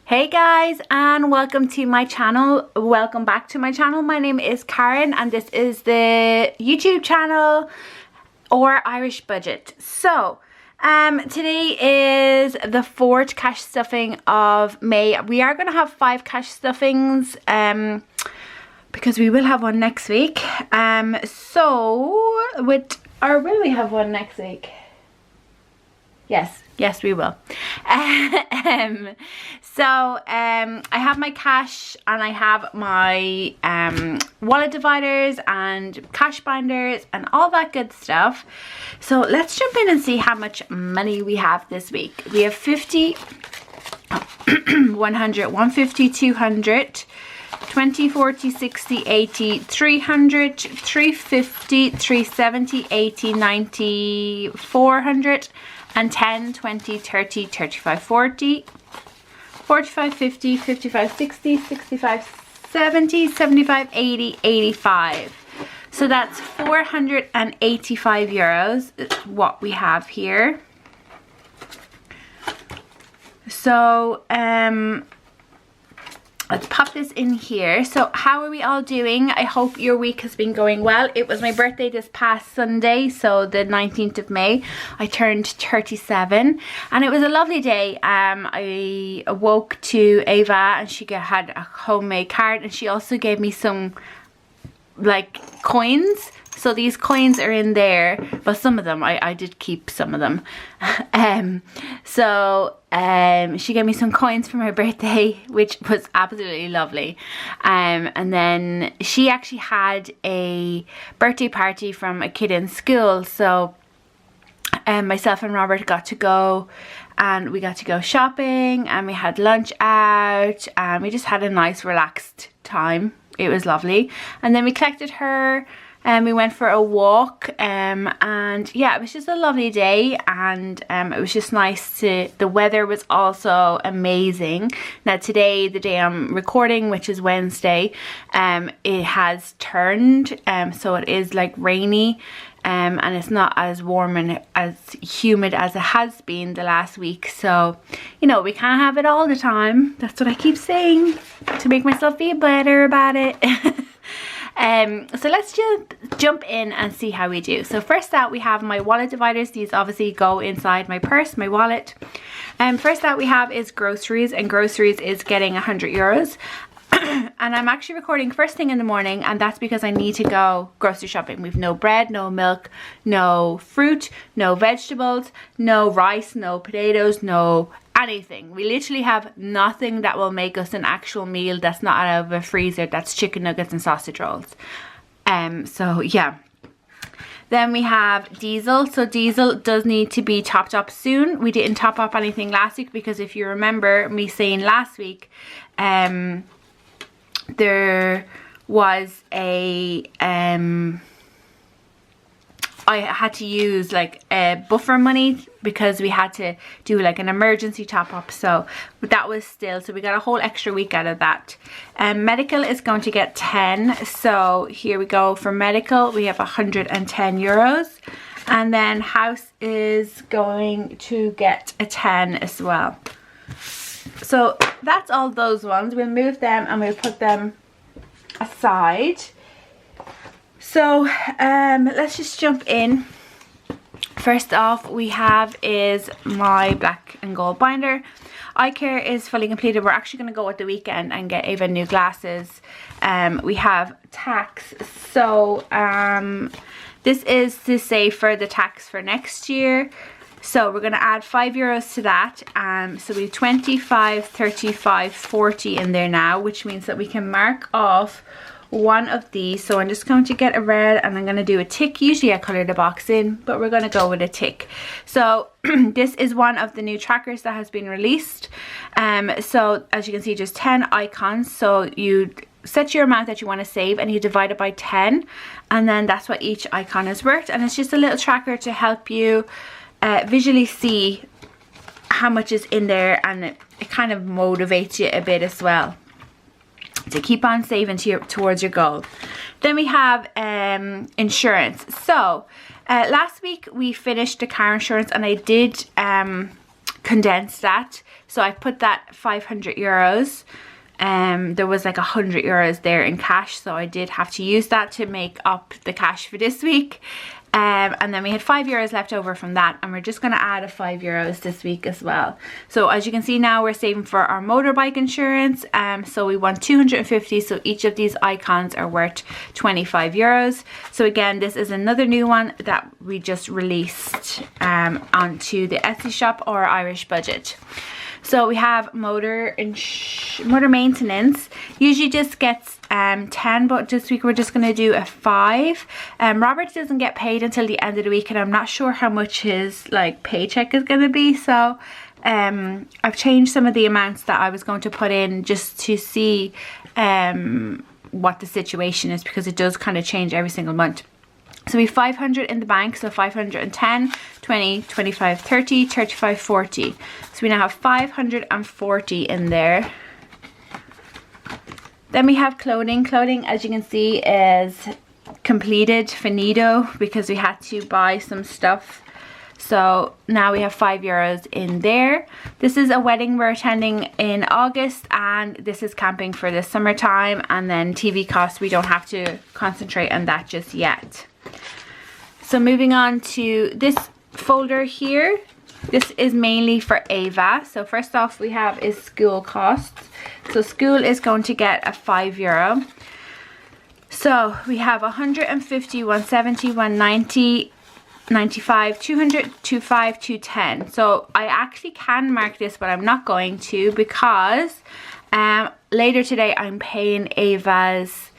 Hey guys, and welcome to my channel. Welcome back to my channel. My name is Karen and this is the YouTube channel or Irish Budget. So today is the fourth cash stuffing of May. We are going to have 5 cash stuffings because we will have one next week. Will we have one next week? Yes, we will. I have my cash and I have my wallet dividers and cash binders and all that good stuff. So let's jump in and see how much money we have this week. We have 50, 100, 150, 200, 20, 40, 60, 80, 300, 350, 370, 80, 90, 400, and 10, 20, 30, 35, 40, 45, 50, 55, 60, 65, 70, 75, 80, 85. So that's 485 euros is what we have here. So let's pop this in here. So how are we all doing? I hope your week has been going well. It was my birthday this past Sunday, so the 19th of May. I turned 37 and it was a lovely day. I awoke to Ava and she had a homemade card and she also gave me some like coins. So these coins are in there, but some of them, I did keep some of them. She gave me some coins for my birthday, which was absolutely lovely. And then she actually had a birthday party from a kid in school. So myself and Robert got to go and we got to go shopping and we had lunch out and we just had a nice relaxed time. It was lovely. And then we collected her and we went for a walk and yeah, it was just a lovely day and it was just nice the weather was also amazing. Now today, the day I'm recording, which is Wednesday, it has turned so it is like rainy and it's not as warm and as humid as it has been the last week. So, you know, we can't have it all the time. That's what I keep saying to make myself feel better about it. So let's just jump in and see how we do. So first out we have my wallet dividers. These obviously go inside my purse, my wallet. First out we have is groceries, and groceries is getting 100 euros. And I'm actually recording first thing in the morning, and that's because I need to go grocery shopping. We've no bread, no milk, no fruit, no vegetables, no rice, no potatoes, no anything. We literally have nothing that will make us an actual meal that's not out of a freezer. That's chicken nuggets and sausage rolls. So yeah. Then we have diesel. So diesel does need to be topped up soon. We didn't top up anything last week because if you remember me saying last week, there was a I had to use like a buffer money because we had to do like an emergency top up. So that was still, so we got a whole extra week out of that. Medical is going to get 10. So here we go. For medical, we have 110 euros. And then house is going to get a 10 as well. So that's all those ones. We'll move them and we'll put them aside. So let's just jump in. First off we have is my black and gold binder. Eye care is fully completed. We're actually going to go at the weekend and get Ava new glasses. We have tax. So this is to save for the tax for next year. So we're going to add 5 euros to that. So we have 25, 35, 40 in there now, which means that we can mark off one of these. So I'm just going to get a red and I'm going to do a tick. Usually I color the box in, but we're going to go with a tick. So this is one of the new trackers that has been released. So as you can see, just 10 icons. So you set your amount that you want to save and you divide it by 10, and then that's what each icon is worth. And it's just a little tracker to help you visually see how much is in there, and it kind of motivates you a bit as well to keep on saving towards your goal. Then we have insurance. So last week we finished the car insurance and I did condensed that. So I put that 500 euros. There was like 100 euros there in cash, so I did have to use that to make up the cash for this week. And then we had 5 euros left over from that, and we're just going to add a 5 euros this week as well. So as you can see now, we're saving for our motorbike insurance. So we want 250, so each of these icons are worth 25 euros. So again, this is another new one that we just released onto the Etsy shop or Irish Budget. So we have motor maintenance. Usually just gets 10, but this week we're just going to do a 5. Robert doesn't get paid until the end of the week, and I'm not sure how much his like paycheck is going to be. So I've changed some of the amounts that I was going to put in just to see what the situation is, because it does kind of change every single month. So we have 500 in the bank, so 510, 20, 25, 30, 35, 40. So we now have 540 in there. Then we have clothing. Clothing, as you can see, is completed, finito, because we had to buy some stuff. So now we have 5 euros in there. This is a wedding we're attending in August, and this is camping for the summertime. And then TV costs, we don't have to concentrate on that just yet. So moving on to this folder here, this is mainly for Ava. So first off we have is school costs. So school is going to get a 5 euro. So we have 150, 170, 190, 95, 200, 25, 210. So I actually can mark this, but I'm not going to, because later today I'm paying Ava's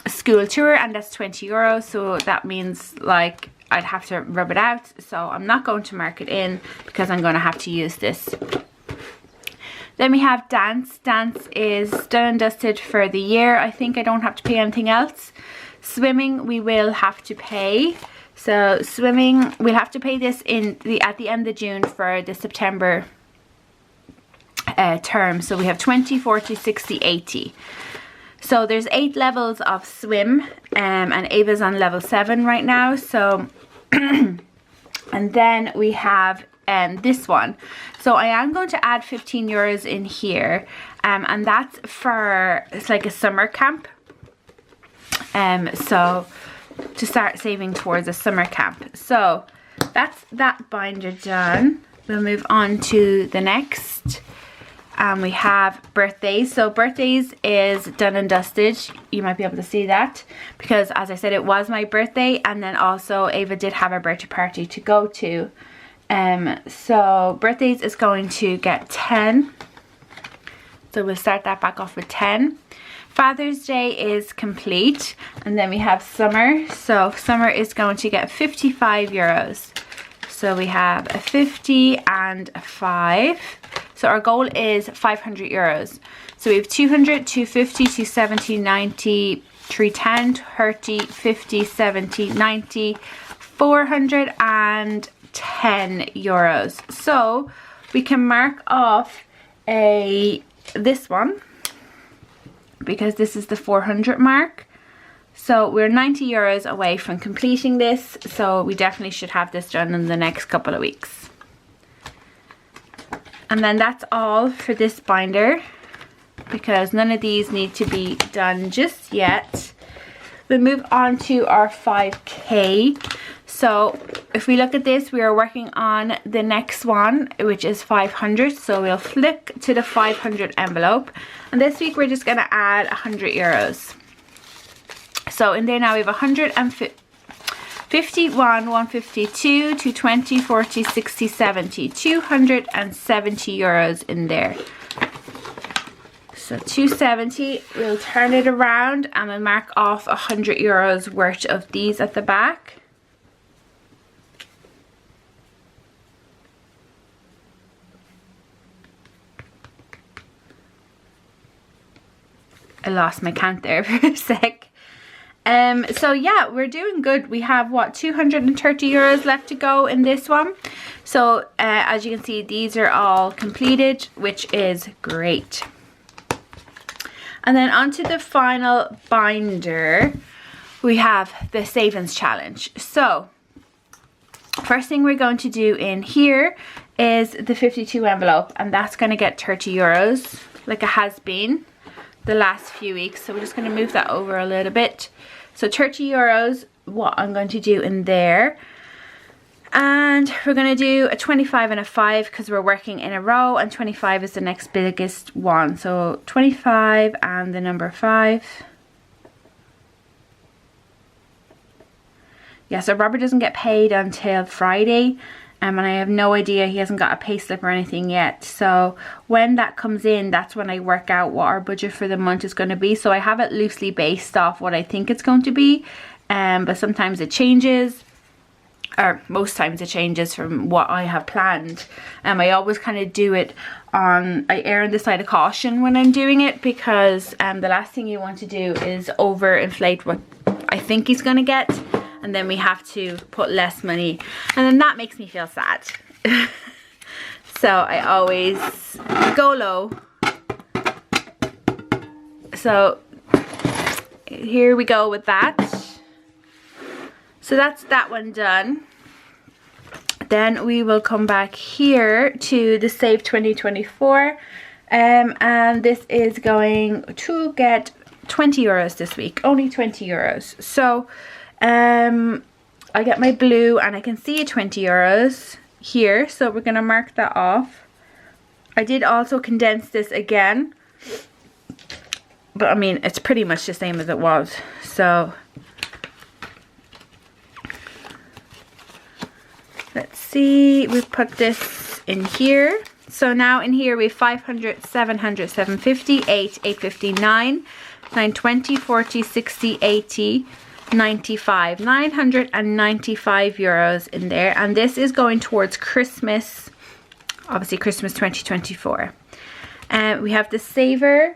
school tour, and that's 20 euros. So that means like I'd have to rub it out, so I'm not going to mark it in because I'm going to have to use this. Then we have dance. Dance is done and dusted for the year. I think I don't have to pay anything else. Swimming we will have to pay. So swimming, we'll have to pay this at the end of June for the September term. So we have 20, 40, 60, 80. So there's 8 levels of swim, and Ava's on level 7 right now. So, and then we have this one. So I am going to add 15 euros in here, and that's for, it's like a summer camp. So to start saving towards a summer camp. So that's that binder done. We'll move on to the next. We have birthdays. So birthdays is done and dusted. You might be able to see that, because as I said, it was my birthday, and then also Ava did have a birthday party to go to. So birthdays is going to get 10. So we'll start that back off with 10. Father's Day is complete, and then we have summer. So summer is going to get 55 euros. So we have a 50 and a 5. So our goal is 500 euros. So we have 200, 250, 270, 90, 310, 30, 50, 70, 90, 410 euros. So we can mark off this one, because this is the 400 mark. So we're 90 euros away from completing this. So we definitely should have this done in the next couple of weeks. And then that's all for this binder, because none of these need to be done just yet. We'll move on to our 5K. So if we look at this, we are working on the next one, which is 500. So we'll flick to the 500 envelope. And this week we're just going to add 100 euros. So in there now we have 151, 152, 220, 40, 60, 70, 270 euros in there. So 270, we'll turn it around and we'll mark off 100 euros worth of these at the back. I lost my count there for a sec. So yeah, we're doing good. We have what, 230 euros left to go in this one. So as you can see, these are all completed, which is great. And then onto the final binder, we have the savings challenge. So first thing we're going to do in here is the 52 envelope, and that's going to get 30 euros like it has been the last few weeks. So we're just going to move that over a little bit. So 30 euros, what I'm going to do in there. And we're going to do a 25 and a 5 because we're working in a row, and 25 is the next biggest one. So 25 and the number 5. Yeah, so Robert doesn't get paid until Friday, and I have no idea, he hasn't got a pay slip or anything yet. So when that comes in, that's when I work out what our budget for the month is going to be. So I have it loosely based off what I think it's going to be, but sometimes it changes. Or most times it changes from what I have planned. I always kind of do it on, I err on the side of caution when I'm doing it, because the last thing you want to do is overinflate what I think he's going to get, and then we have to put less money, and then that makes me feel sad. So I always go low. So here we go with that. So that's that one done. Then we will come back here to the Save 2024. And this is going to get 20 euros this week. Only 20 euros. So I get my blue, and I can see 20 euros here. So we're going to mark that off. I did also condense this again. But I mean, it's pretty much the same as it was. So let's see, we put this in here. So now in here we have 500, 700, 750, 850, 920, 40, 60, 80, 95. 995 euros in there. And this is going towards Christmas, obviously Christmas 2024. We have the saver.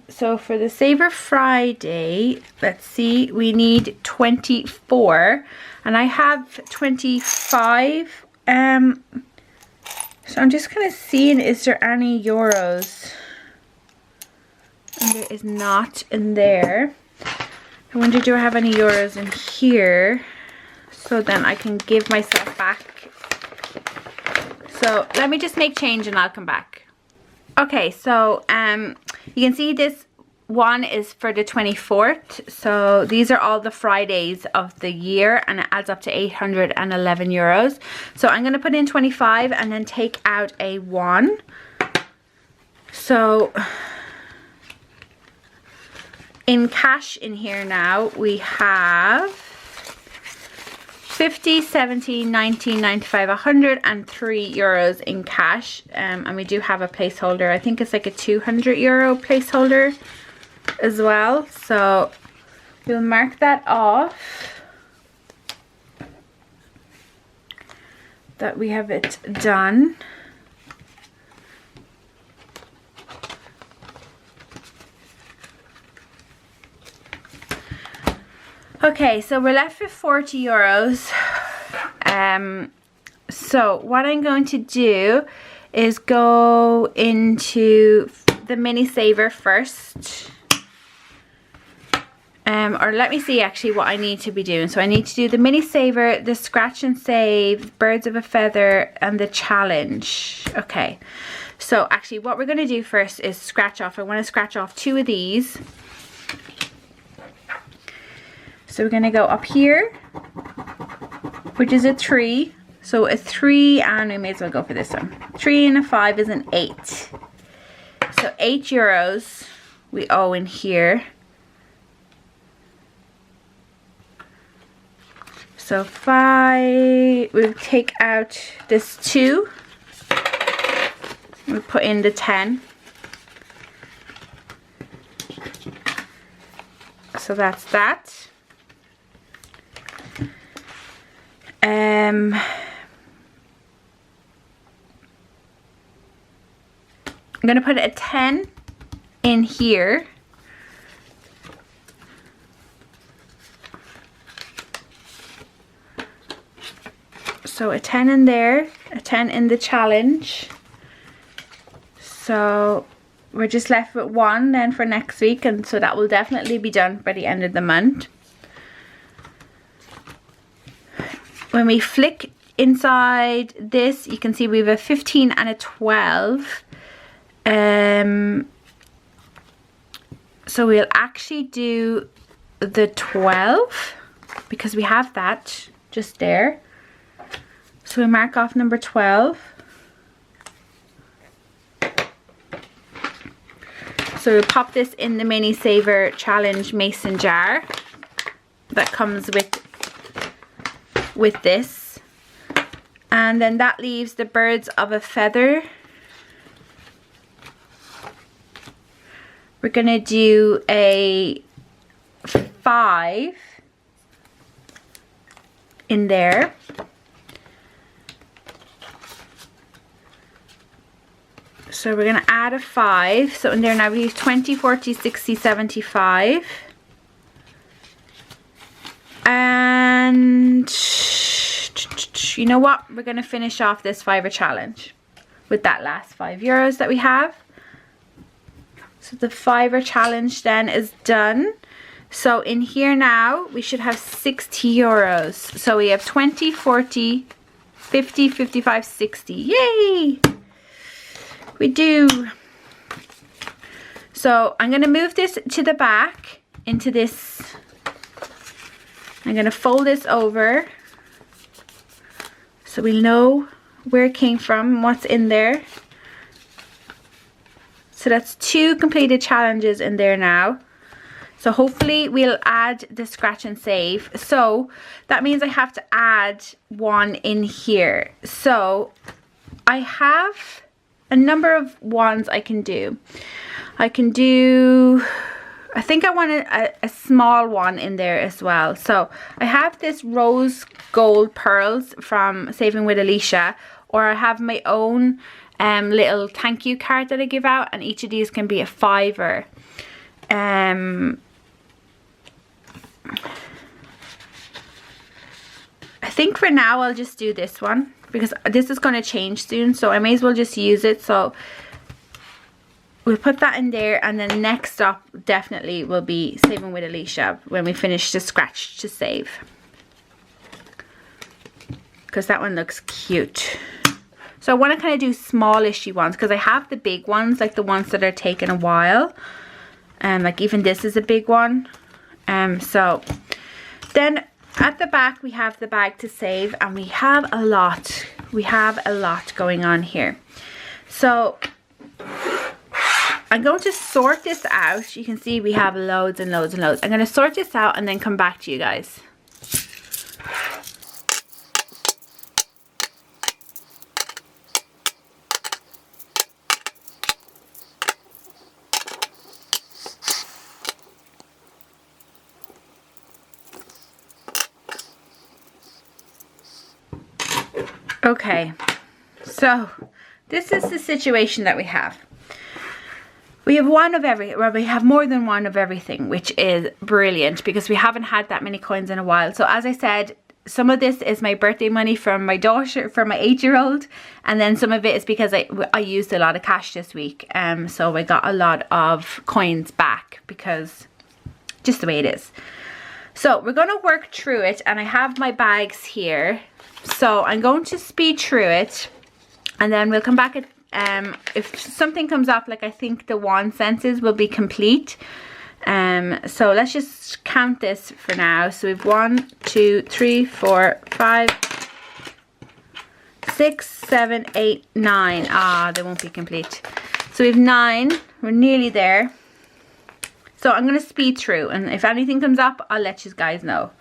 So for the Saver Friday, let's see, we need 24, and I have 25. So I'm just kind of seeing, is there any euros? And there is not in there. I wonder, do I have any euros in here? So then I can give myself back. So let me just make change and I'll come back. Okay, so you can see this one is for the 24th. So these are all the Fridays of the year, and it adds up to 811 euros. So I'm going to put in 25 and then take out a 1. So in cash in here now we have 50, 70, 90, 95, 103 euros in cash. And we do have a placeholder. I think it's like a 200 euro placeholder as well. So we'll mark that off, that we have it done. Okay, so we're left with 40 euros. So what I'm going to do is go into the mini saver first. Or let me see actually what I need to be doing. So I need to do the mini saver, the scratch and save, birds of a feather, and the challenge. Okay, so actually what we're going to do first is scratch off. I want to scratch off 2 of these. So we're going to go up here, which is a 3. So a 3, and we may as well go for this one. 3 and a 5 is an 8. So 8 euros we owe in here. So 5, we'll take out this 2. We'll put in the 10. So that's that. I'm going to put a 10 in here. So a 10 in there, a 10 in the challenge. So we're just left with 1 then for next week, and so that will definitely be done by the end of the month. when we flick inside this, you can see we have a 15 and a 12. So we'll actually do the 12 because we have that just there. So we mark off number 12. So we'll pop this in the Mini Saver Challenge mason jar that comes with this. And then that leaves the Birds of a Feather. We're gonna do a 5 in there. So we're gonna add a 5. So in there now we use 20, 40, 60, 75. And you know what? We're gonna finish off this fiver challenge with that last €5 that we have. So the fiver challenge then is done. So in here now we should have €60. So we have 20, 40, 50, 55, 60. Yay! We do. So I'm going to move this to the back into this. I'm going to fold this over so we know where it came from, what's in there. So that's 2 completed challenges in there now. So hopefully we'll add the scratch and save. So that means I have to add 1 in here. So I have a number of ones I can do. I think I want a small one in there as well. So I have this rose gold pearls from Saving with Alicia, or I have my own little thank you card that I give out, and each of these can be a $5. I think for now I'll just do this one because this is going to change soon, so I may as well just use it. So we'll put that in there, and then next up definitely will be Saving with Alicia when we finish the scratch to save, because that one looks cute. So I want to kind of do smallishy ones because I have the big ones, like the ones that are taking a while, like even this is a big one. So then at the back we have the bag to save, and we have a lot going on here. So I'm going to sort this out. You can see we have loads and loads and loads. I'm going to sort this out and then come back to you guys. Okay, so this is the situation that we have. We have we have more than one of everything, which is brilliant because we haven't had that many coins in a while. So as I said, some of this is my birthday money from my daughter, from my 8-year-old, and then some of it is because I used a lot of cash this week. So I got a lot of coins back because just the way it is. So we're going to work through it, and I have my bags here. So I'm going to speed through it, and then we'll come back at if something comes up, like I think the 1 senses will be complete. So let's just count this for now. So we've 1, 2, 3, 4, 5, 6, 7, 8, 9. Ah, they won't be complete. So we've 9. We're nearly there. So I'm going to speed through, and if anything comes up, I'll let you guys know.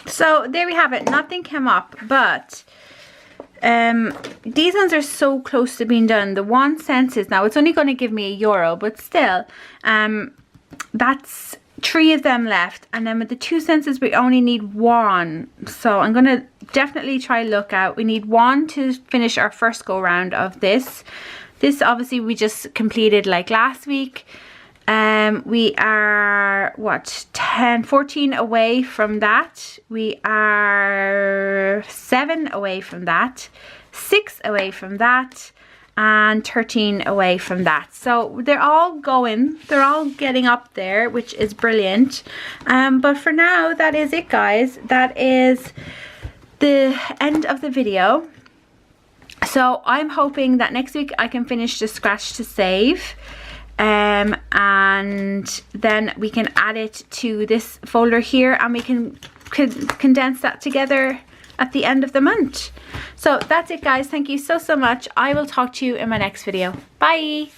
So there we have it. Nothing came up, but these ones are so close to being done. The 1 census, now it's only going to give me €1, but still, that's 3 of them left. And then with the 2 census, we only need 1. So I'm going to definitely try look out. We need 1 to finish our first go round of this. This obviously we just completed like last week. We are, what, 14 away from that. We are 7 away from that, 6 away from that, and 13 away from that. So they're all getting up there, which is brilliant. But for now, that is it, guys. That is the end of the video. So I'm hoping that next week I can finish the scratch to save. And then we can add it to this folder here, and we can condense that together at the end of the month. So that's it, guys. Thank you so much. I will talk to you in my next video. Bye.